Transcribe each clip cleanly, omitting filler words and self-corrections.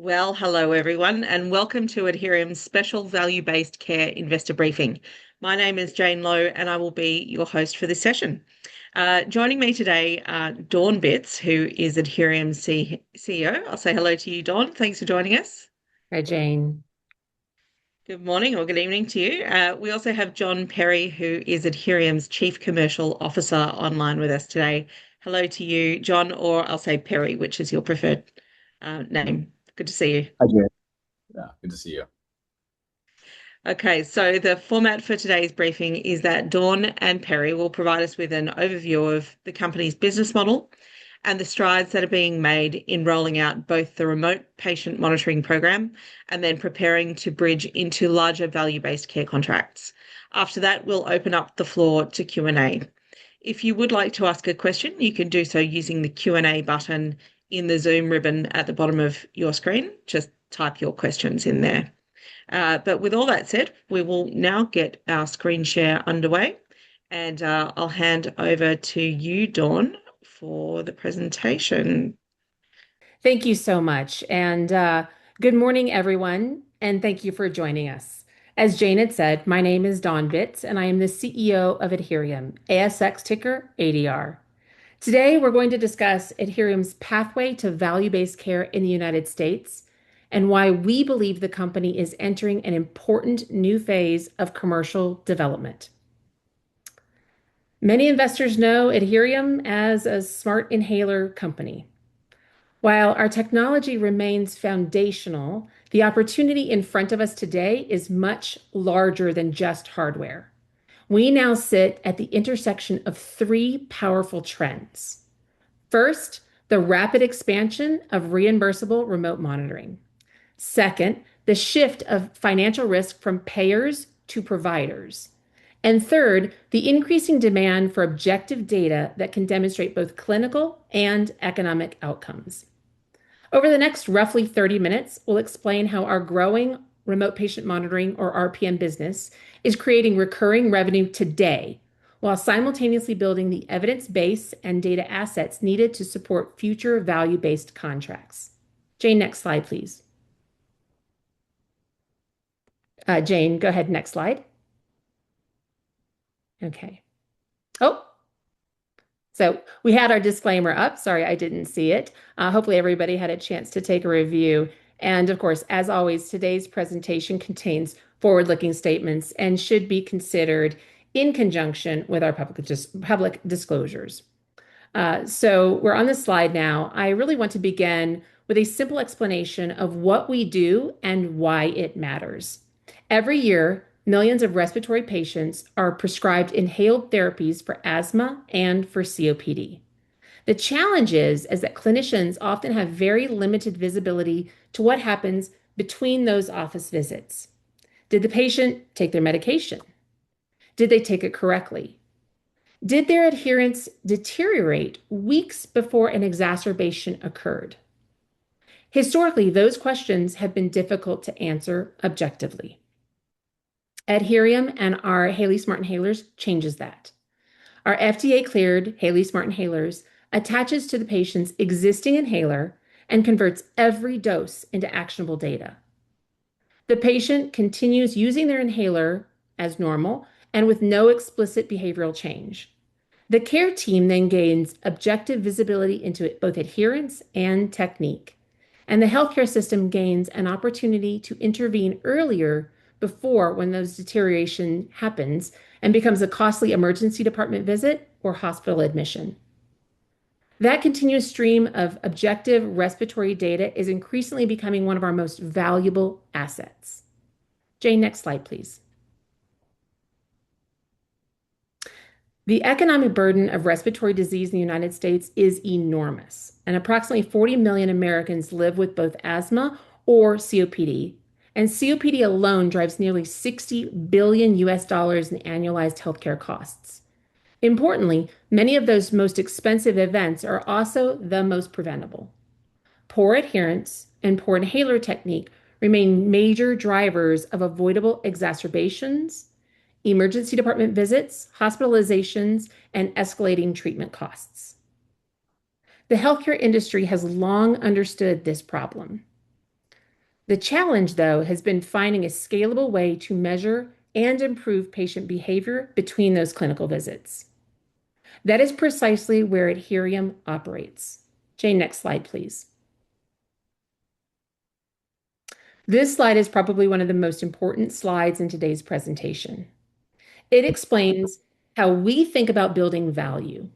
Well, hello everyone, and welcome to Adherium's special value-based care investor briefing. My name is Jane Lowe, and I will be your host for this session. Joining me today, Dawn Bitz, who is Adherium's CEO. I'll say hello to you, Dawn. Thanks for joining us. Hi, Jane. Good morning or good evening to you. We also have John Perry, who is Adherium's Chief Commercial Officer, online with us today. Hello to you, John, or I'll say Perry, which is your preferred name. Good to see you. Hi, Jay. Yeah, good to see you. Okay, so the format for today's briefing is that Dawn and Perry will provide us with an overview of the company's business model and the strides that are being made in rolling out both the remote patient monitoring program and then preparing to bridge into larger value-based care contracts. After that, we'll open up the floor to Q&A. If you would like to ask a question, you can do so using the Q&A button in the Zoom ribbon at the bottom of your screen. Just type your questions in there. But with all that said, we will now get our screen share underway, and I'll hand over to you, Dawn, for the presentation. Thank you so much. And good morning, everyone. And thank you for joining us. As Jane had said, my name is Dawn Bitz, and I am the CEO of Adherium, ASX ticker ADR. Today, we're going to discuss Adherium's pathway to value-based care in the United States and why we believe the company is entering an important new phase of commercial development. Many investors know Adherium as a smart inhaler company. While our technology remains foundational, the opportunity in front of us today is much larger than just hardware. We now sit at the intersection of three powerful trends. First, the rapid expansion of reimbursable remote monitoring. Second, the shift of financial risk from payers to providers. And third, the increasing demand for objective data that can demonstrate both clinical and economic outcomes. Over the next roughly 30 minutes, we'll explain how our growing remote patient monitoring, or RPM business, is creating recurring revenue today, while simultaneously building the evidence base and data assets needed to support future value-based contracts. Jane, next slide, please. Jane, go ahead, next slide. Okay. Oh, so we had our disclaimer up. Sorry, I didn't see it. Hopefully everybody had a chance to take a review. And of course, as always, today's presentation contains forward-looking statements and should be considered in conjunction with our public disclosures. So we're on this slide now. I really want to begin with a simple explanation of what we do and why it matters. Every year, millions of respiratory patients are prescribed inhaled therapies for asthma and for COPD. The challenge is that clinicians often have very limited visibility to what happens between those office visits. Did the patient take their medication? Did they take it correctly? Did their adherence deteriorate weeks before an exacerbation occurred? Historically, those questions have been difficult to answer objectively. Adherium and our Haley Smart Inhalers changes that. Our FDA-cleared Haley Smart Inhalers attaches to the patient's existing inhaler and converts every dose into actionable data. The patient continues using their inhaler as normal and with no explicit behavioral change. The care team then gains objective visibility into both adherence and technique, and the healthcare system gains an opportunity to intervene earlier before when those deterioration happens and becomes a costly emergency department visit or hospital admission. That continuous stream of objective respiratory data is increasingly becoming one of our most valuable assets. Jane, next slide, please. The economic burden of respiratory disease in the United States is enormous, and approximately 40 million Americans live with both asthma or COPD, and COPD alone drives nearly $60 billion in annualized healthcare costs. Importantly, many of those most expensive events are also the most preventable. Poor adherence and poor inhaler technique remain major drivers of avoidable exacerbations, emergency department visits, hospitalizations, and escalating treatment costs. The healthcare industry has long understood this problem. The challenge, though, has been finding a scalable way to measure and improve patient behavior between those clinical visits. That is precisely where Adherium operates. Jane, next slide, please. This slide is probably one of the most important slides in today's presentation. It explains how we think about building value.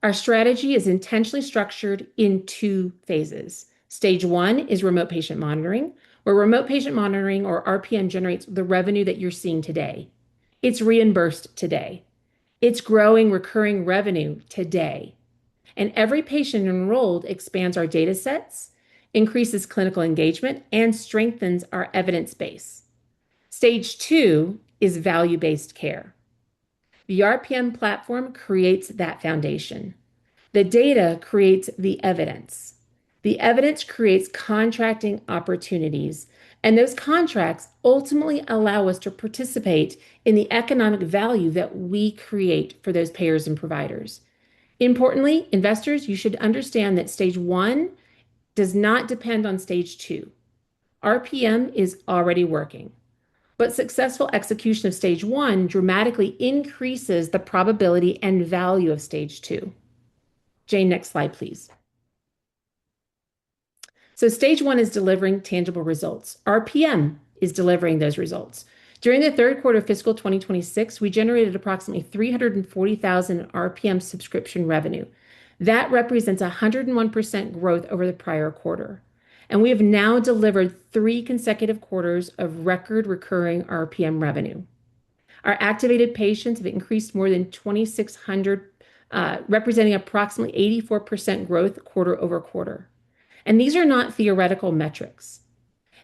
Our strategy is intentionally structured in two phases. Stage one is remote patient monitoring, where remote patient monitoring, or RPM, generates the revenue that you're seeing today. It's reimbursed today. It's growing recurring revenue today. And every patient enrolled expands our data sets, increases clinical engagement, and strengthens our evidence base. Stage two is value-based care. The RPM platform creates that foundation. The data creates the evidence. The evidence creates contracting opportunities, and those contracts ultimately allow us to participate in the economic value that we create for those payers and providers. Importantly, investors, you should understand that stage one does not depend on stage two. RPM is already working, but successful execution of stage one dramatically increases the probability and value of stage two. Jane, next slide, please. So stage one is delivering tangible results. RPM is delivering those results. During the third quarter of fiscal 2026, we generated approximately $340,000 RPM subscription revenue. That represents 101% growth over the prior quarter. And we have now delivered 3 consecutive quarters of record recurring RPM revenue. Our activated patients have increased more than 2,600, representing approximately 84% growth quarter over quarter. And these are not theoretical metrics.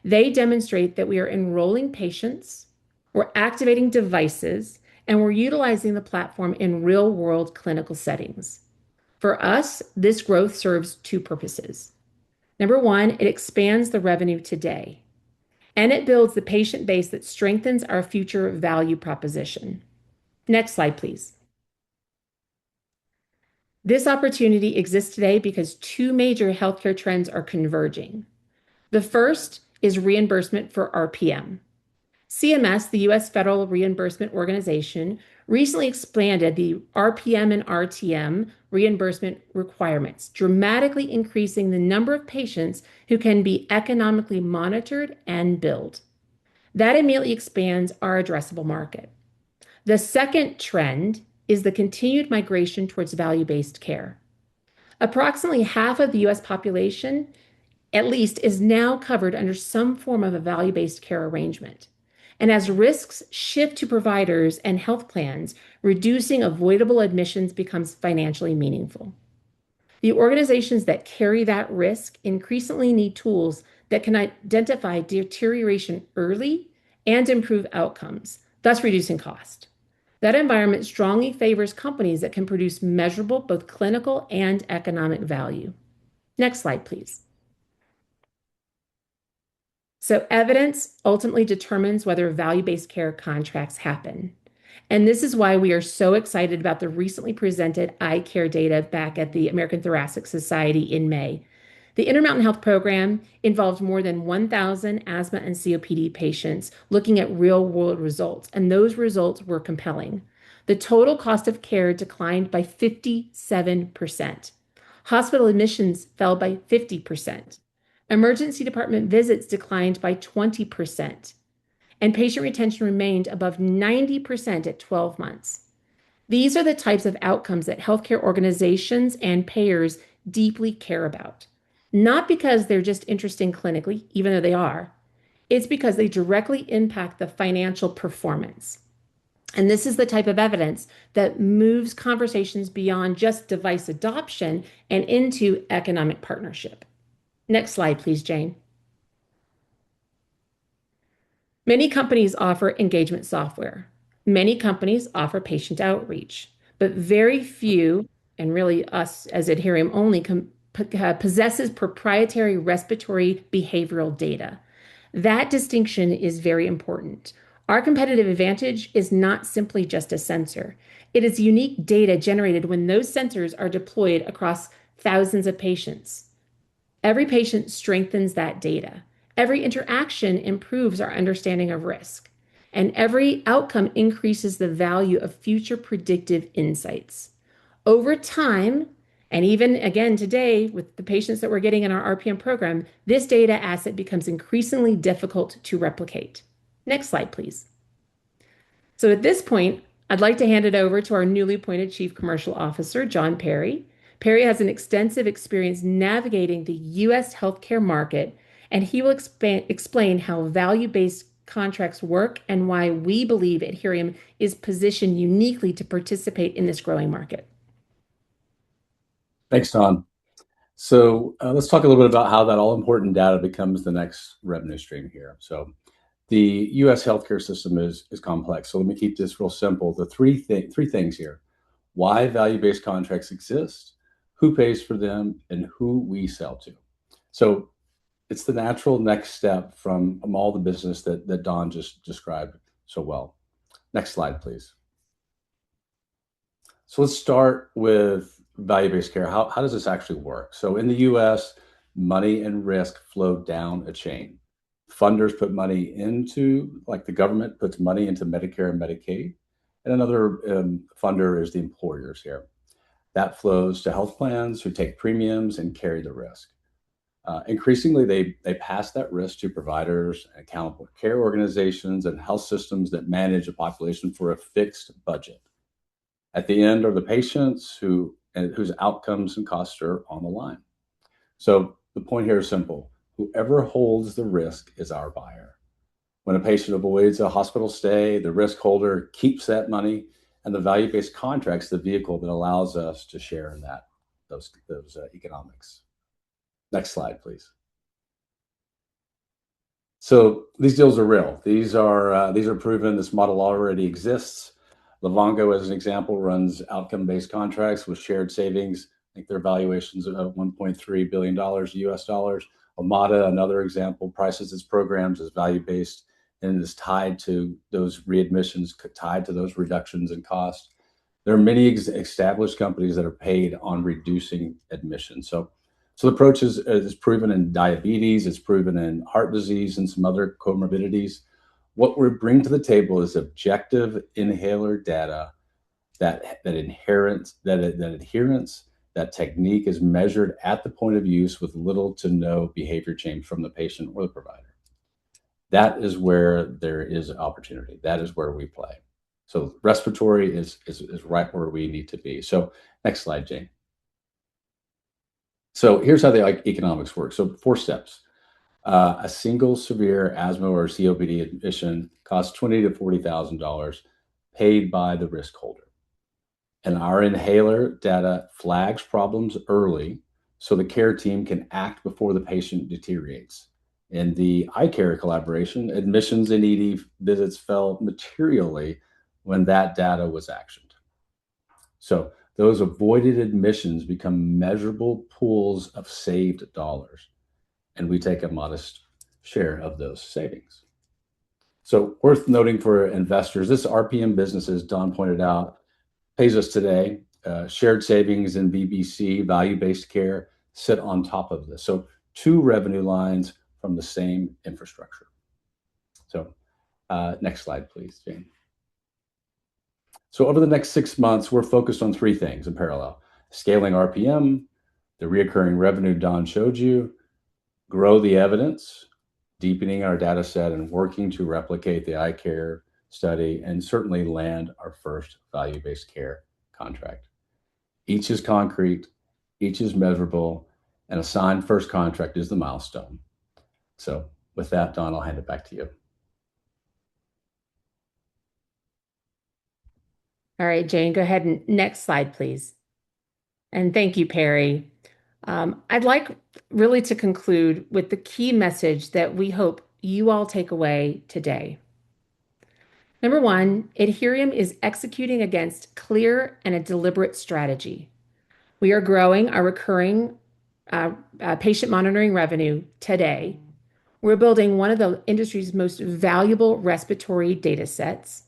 They demonstrate that we are enrolling patients, we're activating devices, and we're utilizing the platform in real-world clinical settings. For us, this growth serves 2 purposes. Number one, it expands the revenue today, and it builds the patient base that strengthens our future value proposition. Next slide, please. This opportunity exists today because 2 major healthcare trends are converging. The first is reimbursement for RPM. CMS, the U.S. Federal Reimbursement Organization, recently expanded the RPM and RTM reimbursement requirements, dramatically increasing the number of patients who can be economically monitored and billed. That immediately expands our addressable market. The second trend is the continued migration towards value-based care. Approximately half of the U.S. population, at least, is now covered under some form of a value-based care arrangement. And as risks shift to providers and health plans, reducing avoidable admissions becomes financially meaningful. The organizations that carry that risk increasingly need tools that can identify deterioration early and improve outcomes, thus reducing cost. That environment strongly favors companies that can produce measurable both clinical and economic value. Next slide, please. So evidence ultimately determines whether value-based care contracts happen. And this is why we are so excited about the recently presented eye care data back at the American Thoracic Society in May. The Intermountain Health Program involved more than 1,000 asthma and COPD patients looking at real-world results, and those results were compelling. The total cost of care declined by 57%. Hospital admissions fell by 50%. Emergency department visits declined by 20%, and patient retention remained above 90% at 12 months. These are the types of outcomes that healthcare organizations and payers deeply care about. Not because they're just interesting clinically, even though they are. It's because they directly impact the financial performance. And this is the type of evidence that moves conversations beyond just device adoption and into economic partnership. Next slide, please, Jane. Many companies offer engagement software. Many companies offer patient outreach, but very few, and really us as Adherium only, possesses proprietary respiratory behavioral data. That distinction is very important. Our competitive advantage is not simply just a sensor. It is unique data generated when those sensors are deployed across thousands of patients. Every patient strengthens that data, Every interaction improves our understanding of risk, and every outcome increases the value of future predictive insights. Over time, and even again today with the patients that we're getting in our RPM program, this data asset becomes increasingly difficult to replicate. Next slide, please. So at this point, I'd like to hand it over to our newly appointed Chief Commercial Officer, John Perry. Perry has an extensive experience navigating the U.S. healthcare market, and he will explain how value-based contracts work and why we believe Adherium is positioned uniquely to participate in this growing market. Thanks, Don. So let's talk a little bit about how that all-important data becomes the next revenue stream here. So the U.S. healthcare system is complex. So let me keep this real simple. The three things here: why value-based contracts exist, who pays for them, and who we sell to. So it's the natural next step from all the business that Don just described so well. Next slide, please. So let's start with value-based care. How does this actually work? So in the US, money and risk flow down a chain. Funders put money into, like the government puts money into Medicare and Medicaid, and another funder is the employers here. That flows to health plans who take premiums and carry the risk. Increasingly, they pass that risk to providers, accountable care organizations, and health systems that manage a population for a fixed budget. At the end are the patients whose outcomes and costs are on the line. So the point here is simple. Whoever holds the risk is our buyer. When a patient avoids a hospital stay, the risk holder keeps that money, and the value-based contract's the vehicle that allows us to share in those economics. Next slide, please. So these deals are real. These are proven. This model already exists. Livongo, as an example, runs outcome-based contracts with shared savings. I think their valuations of $1.3 billion US dollars. Omada, another example, prices its programs as value-based and is tied to those readmissions, tied to those reductions in cost. There are many established companies that are paid on reducing admissions. So the approach is proven in diabetes, it's proven in heart disease and some other comorbidities. What we bring to the table is objective inhaler data that adherence, that technique is measured at the point of use with little to no behavior change from the patient or the provider. That is where there is opportunity. That is where we play. So respiratory is right where we need to be. So next slide, Jane. So here's how the economics work. So 4 steps. A single severe asthma or COPD admission costs $20,000 to $40,000 paid by the risk holder. And our inhaler data flags problems early so the care team can act before the patient deteriorates. In the eye care collaboration, admissions and ED visits fell materially when that data was actioned. So those avoided admissions become measurable pools of saved dollars, and we take a modest share of those savings. So worth noting for investors, this RPM business, as Don pointed out, pays us today. Shared savings and VBC, value-based care, sit on top of this. So 2 revenue lines from the same infrastructure. So next slide, please, Jane. So over the next 6 months, we're focused on 3 things in parallel: scaling RPM, the reoccurring revenue Don showed you, grow the evidence, deepening our data set, and working to replicate the eye care study, and certainly land our first value-based care contract. Each is concrete, each is measurable, and a signed first contract is the milestone. So with that, Don, I'll hand it back to you. All right, Jane, go ahead and next slide, please. And thank you, Perry. I'd like really to conclude with the key message that we hope you all take away today. Number 1, Adherium is executing against clear and a deliberate strategy. We are growing our recurring patient monitoring revenue today. We're building one of the industry's most valuable respiratory data sets,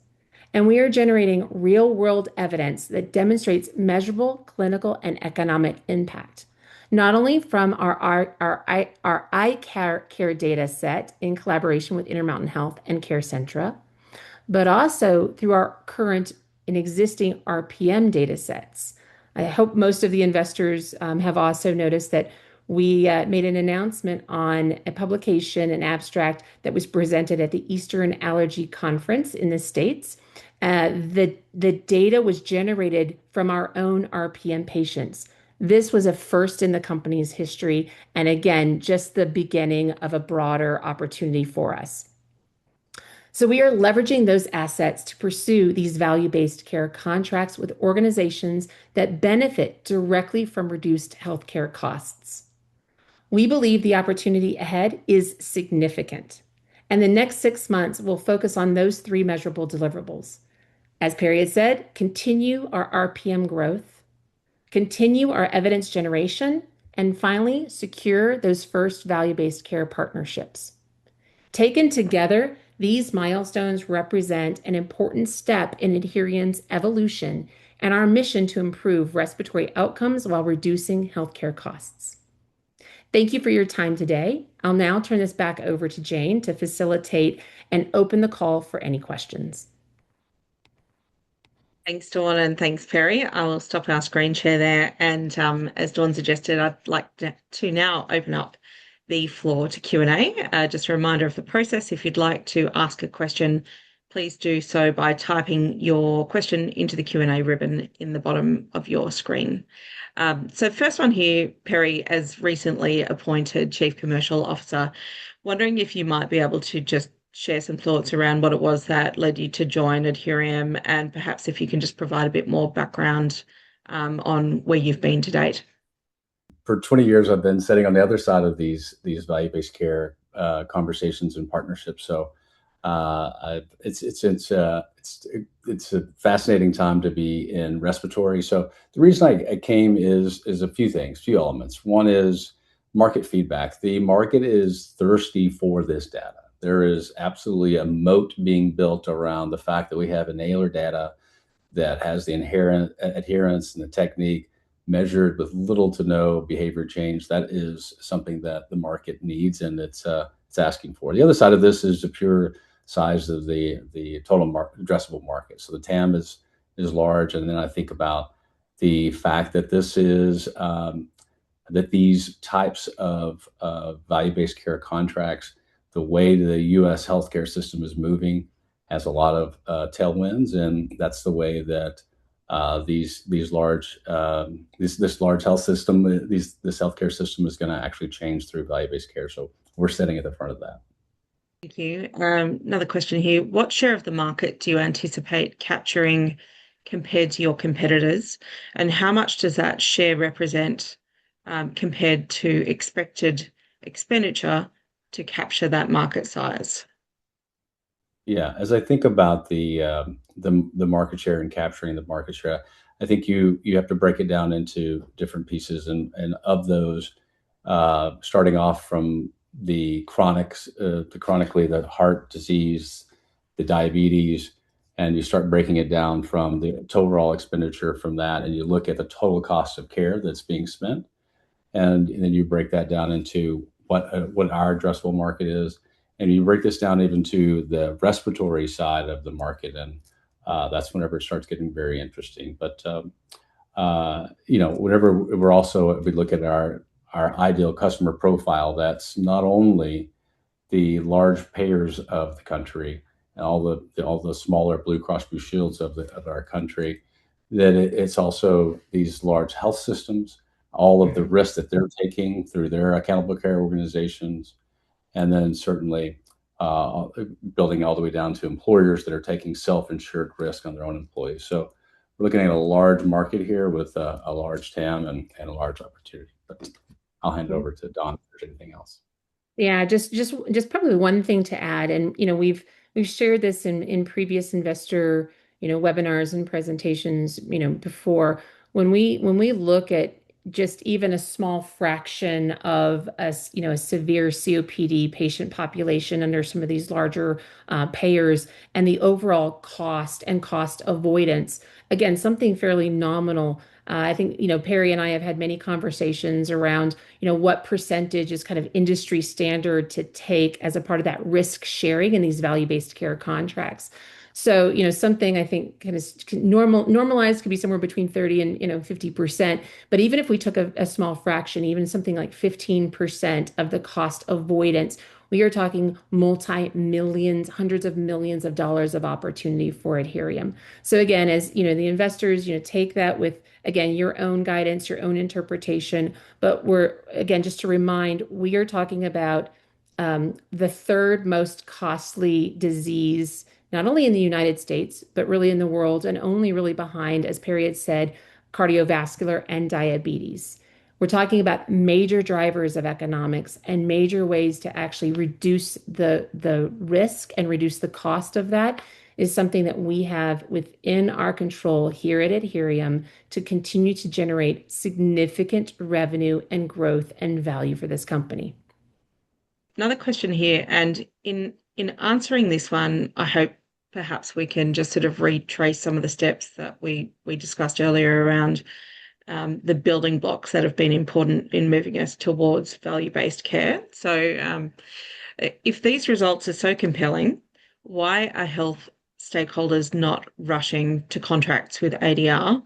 and we are generating real-world evidence that demonstrates measurable clinical and economic impact. not only from our eye care data set in collaboration with Intermountain Health and CareCentra, but also through our current and existing RPM data sets. I hope most of the investors have also noticed that we made an announcement on a publication, an abstract that was presented at the Eastern Allergy Conference in the States. The data was generated from our own RPM patients. This was a first in the company's history, and again, just the beginning of a broader opportunity for us. So we are leveraging those assets to pursue these value-based care contracts with organizations that benefit directly from reduced healthcare costs. We believe the opportunity ahead is significant, and the next 6 months will focus on those three measurable deliverables. As Perry had said, continue our RPM growth, continue our evidence generation, and finally, secure those first value-based care partnerships. Taken together, these milestones represent an important step in Adherium's evolution and our mission to improve respiratory outcomes while reducing healthcare costs. Thank you for your time today. I'll now turn this back over to Jane to facilitate and open the call for any questions. Thanks, Dawn, and thanks, Perry. I will stop our screen share there. And as Dawn suggested, I'd like to now open up the floor to Q&A. Just a reminder of the process. If you'd like to ask a question, please do so by typing your question into the Q&A ribbon in the bottom of your screen. So first one here, Perry, as recently appointed Chief Commercial Officer, wondering if you might be able to just share some thoughts around what it was that led you to join Adherium, and perhaps if you can just provide a bit more background on where you've been to date. For 20 years, I've been sitting on the other side of these value-based care conversations and partnerships. So it's a fascinating time to be in respiratory. So the reason I came is a few elements. One is market feedback. The market is thirsty for this data. There is absolutely a moat being built around the fact that we have inhaler data that has the inherent adherence and the technique measured with little to no behavior change. That is something that the market needs, and it's asking for. The other side of this is the pure size of the total addressable market. So the TAM is large, and then I think about the fact that this is that these types of value-based care contracts, the way the U.S. healthcare system is moving, has a lot of tailwinds, and that's the way that this large health system, this healthcare system is going to actually change through value-based care. So we're sitting at the front of that. Thank you. Another question here. What share of the market do you anticipate capturing compared to your competitors? And how much does that share represent compared to expected expenditure to capture that market size? Yeah, as I think about the market share and capturing the market share, I think you have to break it down into different pieces, and of those, starting off from the chronically, the heart disease, the diabetes, and you start breaking it down from the overall expenditure from that, and you look at the total cost of care that's being spent, and then you break that down into what our addressable market is, and you break this down even to the respiratory side of the market, and that's whenever it starts getting very interesting. But whenever if we look at our ideal customer profile, that's not only the large payers of the country and all the smaller Blue Cross Blue Shields of our country, that it's also these large health systems, all of the risks that they're taking through their accountable care organizations, and then certainly building all the way down to employers that are taking self-insured risk on their own employees. So we're looking at a large market here with a large TAM and a large opportunity. But I'll hand it over to Dawn if there's anything else. Yeah, just probably one thing to add, and we've shared this in previous investor webinars and presentations before. When we look at just even a small fraction of a severe COPD patient population under some of these larger payers, and the overall cost and cost avoidance, again, something fairly nominal I think, Perry and I have had many conversations around, what percentage is kind of industry standard to take as a part of that risk sharing in these value-based care contracts. So, something I think kind of normalized could be somewhere between 30 and, 50%. But even if we took a small fraction, even something like 15% of the cost avoidance, we are talking multi-millions, hundreds of millions of dollars of opportunity for Adherium. So again, as the investors, take that with, again, your own guidance, your own interpretation. But we're, again, just to remind, we are talking about the third most costly disease, not only in the United States, but really in the world, and only really behind, as Perry had said, cardiovascular and diabetes. We're talking about major drivers of economics and major ways to actually reduce the risk and reduce the cost of that is something that we have within our control here at Adherium to continue to generate significant revenue and growth and value for this company. Another question here, and in answering this one, I hope perhaps we can just sort of retrace some of the steps that we discussed earlier around the building blocks that have been important in moving us towards value-based care. So, if these results are so compelling, why are health stakeholders not rushing to contracts with ADR?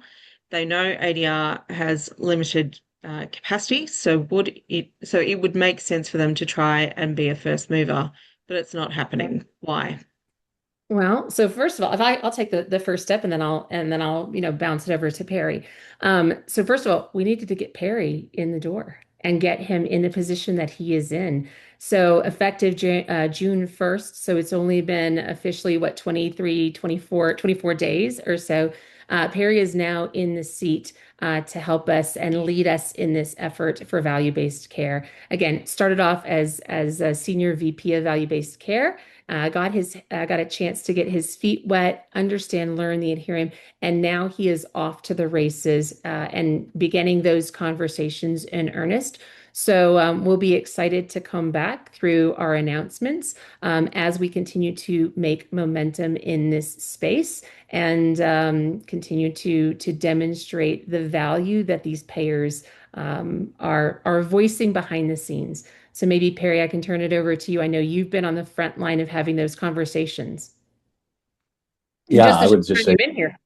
They know ADR has limited capacity, so it would make sense for them to try and be a first mover, but it's not happening. Why? Well, so first of all, if I'll take the first step and then I'll bounce it over to Perry. So first of all, we needed to get Perry in the door and get him in the position that he is in. So effective June 1st, so it's only been officially what 23, 24 days or so. Perry is now in the seat to help us and lead us in this effort for value-based care. Again, started off as a senior VP of value-based care. Got a chance to get his feet wet, understand, learn the Adherium, and now he is off to the races and beginning those conversations in earnest. So we'll be excited to come back through our announcements as we continue to make momentum in this space and continue to demonstrate the value that these payers are voicing behind the scenes. So maybe Perry, I can turn it over to you. I know you've been on the front line of having those conversations. Yeah, Just the I short would just time say you've been here.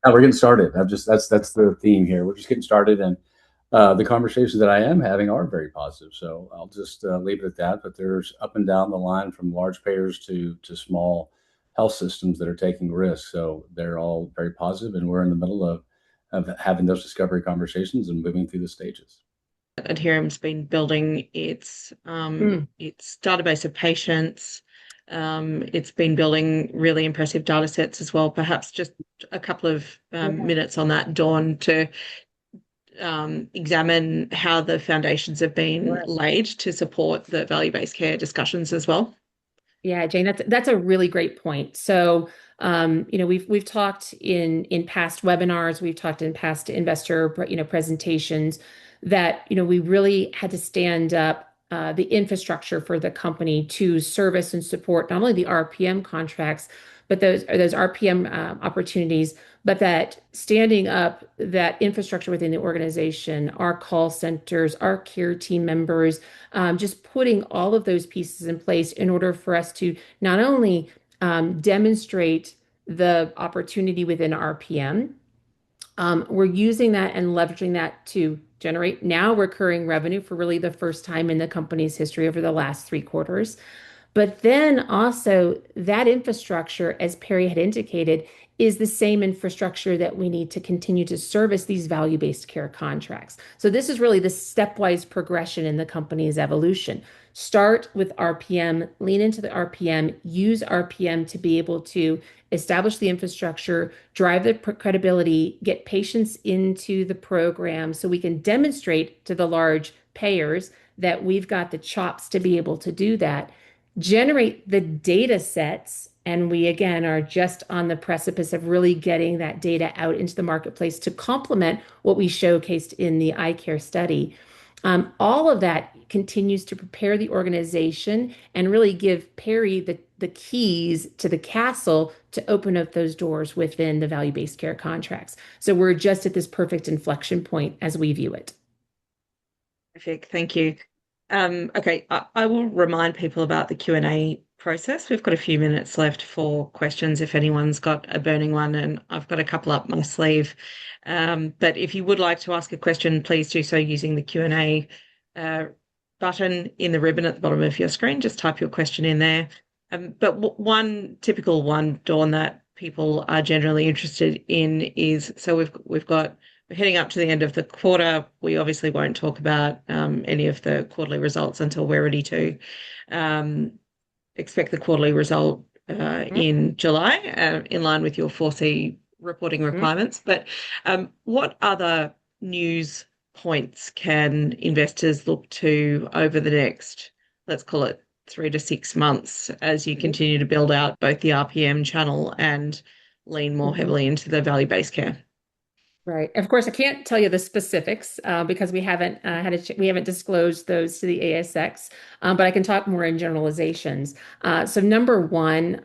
we're getting started. That's the theme here. We're just getting started, and the conversations that I am having are very positive. So I'll just leave it at that. But there's up and down the line from large payers to small health systems that are taking risks. So they're all very positive, and we're in the middle of having those discovery conversations and moving through the stages. Adherium's been building its database of patients. It's been building really impressive data sets as well. Perhaps just a couple of minutes on that, Dawn, to examine how the foundations have been laid to support the value-based care discussions as well. Yeah, Jane, that's a really great point. So, we've talked in past webinars, we've talked in past investor, presentations that, we really had to stand up the infrastructure for the company to service and support not only the RPM contracts, but those RPM opportunities, but that standing up that infrastructure within the organization, our call centers, our care team members, just putting all of those pieces in place in order for us to not only demonstrate the opportunity within RPM, we're using that and leveraging that to generate now recurring revenue for really the first time in the company's history over the last 3 quarters. But then also that infrastructure, as Perry had indicated, is the same infrastructure that we need to continue to service these value-based care contracts. So this is really the stepwise progression in the company's evolution. Start with RPM, lean into the RPM, use RPM to be able to establish the infrastructure, drive the credibility, get patients into the program so we can demonstrate to the large payers that we've got the chops to be able to do that, generate the data sets. And we, again, are just on the precipice of really getting that data out into the marketplace to complement what we showcased in the eye care study. All of that continues to prepare the organization and really give Perry the keys to the castle to open up those doors within the value-based care contracts. So we're just at this perfect inflection point as we view it. Perfect. Thank you. Okay, I will remind people about the Q&A process. We've got a few minutes left for questions if anyone's got a burning one, and I've got a couple up my sleeve. But if you would like to ask a question, please do so using the Q&A button in the ribbon at the bottom of your screen. Just type your question in there. But one typical one, Dawn, that people are generally interested in is, so we're heading up to the end of the quarter. We obviously won't talk about any of the quarterly results until we're ready to. Expect the quarterly result in July, in line with your 4C reporting requirements. But what other news points can investors look to over the next, let's call it 3 to 6 months, as you continue to build out both the RPM channel and lean more heavily into the value-based care? Right. Of course, I can't tell you the specifics because we haven't we haven't disclosed those to the ASX, but I can talk more in generalizations. So number one,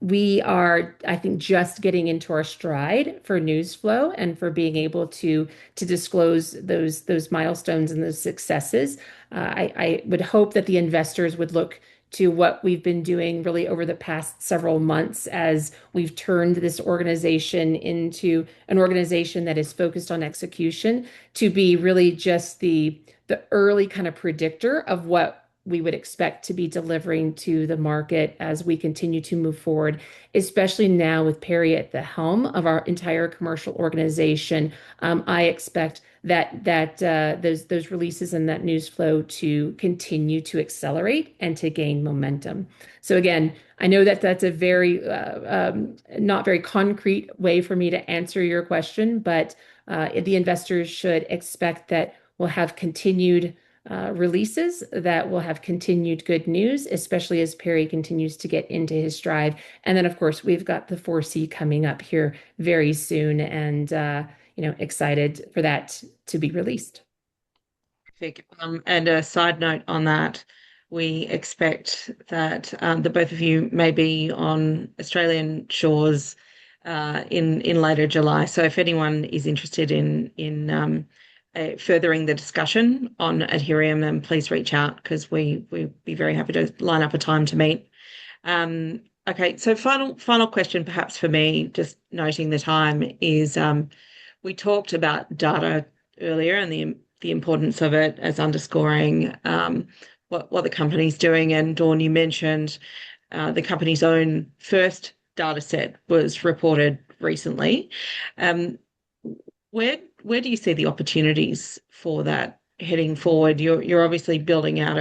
we are, I think, just getting into our stride for news flow and for being able to disclose those milestones and those successes. I would hope that the investors would look to what we've been doing really over the past several months as we've turned this organization into an organization that is focused on execution to be really just the early kind of predictor of what we would expect to be delivering to the market as we continue to move forward, especially now with Perry at the helm of our entire commercial organization. I expect that those releases and that news flow to continue to accelerate and to gain momentum. So again, I know that that's a very not very concrete way for me to answer your question, but the investors should expect that we'll have continued releases, that will have continued good news, especially as Perry continues to get into his stride. And then, of course, we've got the 4C coming up here very soon, and excited for that to be released. And a side note on that, we expect that the both of you may be on Australian shores in later July. So if anyone is interested in furthering the discussion on Adherium, then please reach out because we'd be very happy to line up a time to meet. Okay, so final question, perhaps for me, just noting the time, is we talked about data earlier and the importance of it as underscoring what the company's doing. And Dawn, you mentioned the company's own first data set was reported recently. Where do you see the opportunities for that heading forward? You're obviously building out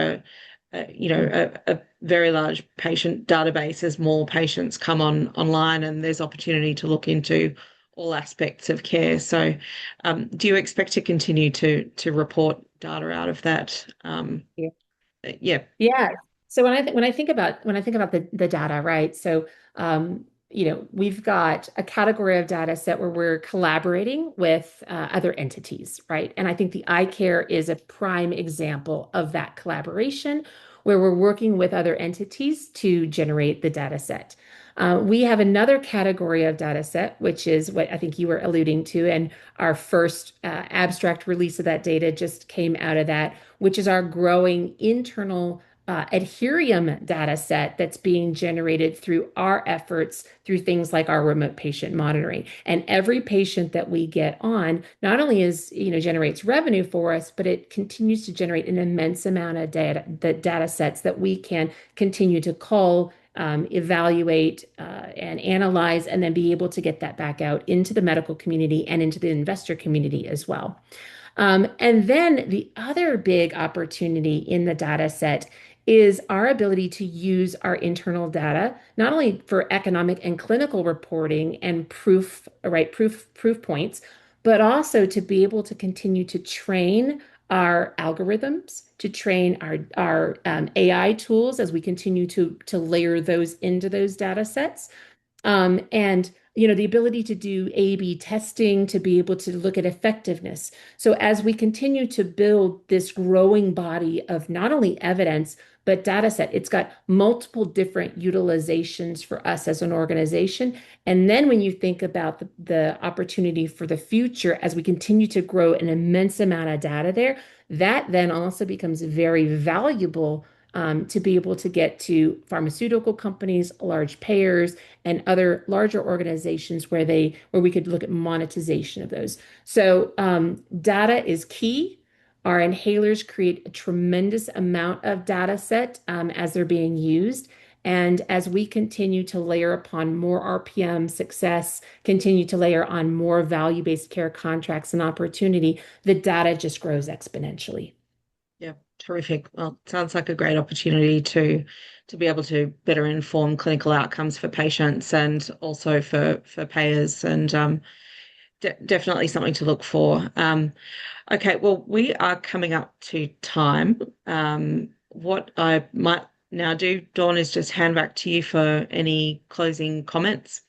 a very large patient database as more patients come online, and there's opportunity to look into all aspects of care. So, do you expect to continue to report data out of that? Yeah. Yeah. Yeah. So when I think about the data, right? So we've got a category of data set where we're collaborating with other entities, right? And I think the eye care is a prime example of that collaboration where we're working with other entities to generate the data set. We have another category of data set, which is what I think you were alluding to, and our first abstract release of that data just came out of that, which is our growing internal Adherium data set that's being generated through our efforts through things like our remote patient monitoring. And every patient that we get on not only generates revenue for us, but it continues to generate an immense amount of data, the data sets that we can continue to cull, evaluate, and analyze, and then be able to get that back out into the medical community and into the investor community as well. And then the other big opportunity in the data set is our ability to use our internal data, not only for economic and clinical reporting and proof, right, proof points, but also to be able to continue to train our algorithms, to train our AI tools as we continue to layer those into those data sets. And the ability to do A/B testing, to be able to look at effectiveness. So as we continue to build this growing body of not only evidence, but data set, it's got multiple different utilizations for us as an organization. And then when you think about the opportunity for the future, as we continue to grow an immense amount of data there, that then also becomes very valuable to be able to get to pharmaceutical companies, large payers, and other larger organizations where we could look at monetization of those. So data is key. Our inhalers create a tremendous amount of data set as they're being used. And as we continue to layer upon more RPM success, continue to layer on more value-based care contracts and opportunity, the data just grows exponentially. Yeah, terrific. Well, it sounds like a great opportunity to be able to better inform clinical outcomes for patients and also for payers, and definitely something to look for. Okay, well, we are coming up to time. What I might now do, Dawn, is just hand back to you for any closing comments.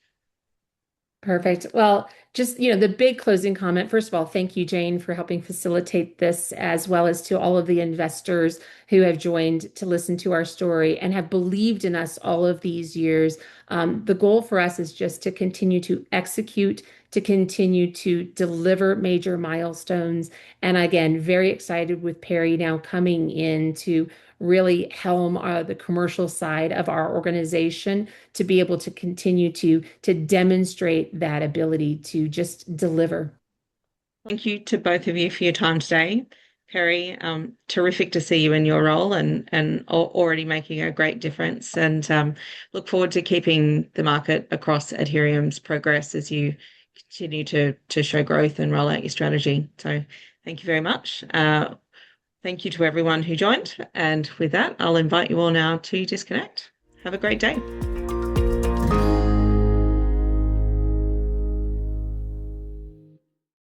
Perfect. Well, just, the big closing comment. First of all, thank you, Jane, for helping facilitate this, as well as to all of the investors who have joined to listen to our story and have believed in us all of these years. The goal for us is just to continue to execute, to continue to deliver major milestones. And again, very excited with Perry now coming in to really helm the commercial side of our organization, to be able to continue to demonstrate that ability to just deliver. Thank you to both of you for your time today. Perry, terrific to see you in your role and already making a great difference. And look forward to keeping the market across Adherium's progress as you continue to show growth and roll out your strategy. So thank you very much. Thank you to everyone who joined. And with that, I'll invite you all now to disconnect. Have a great day.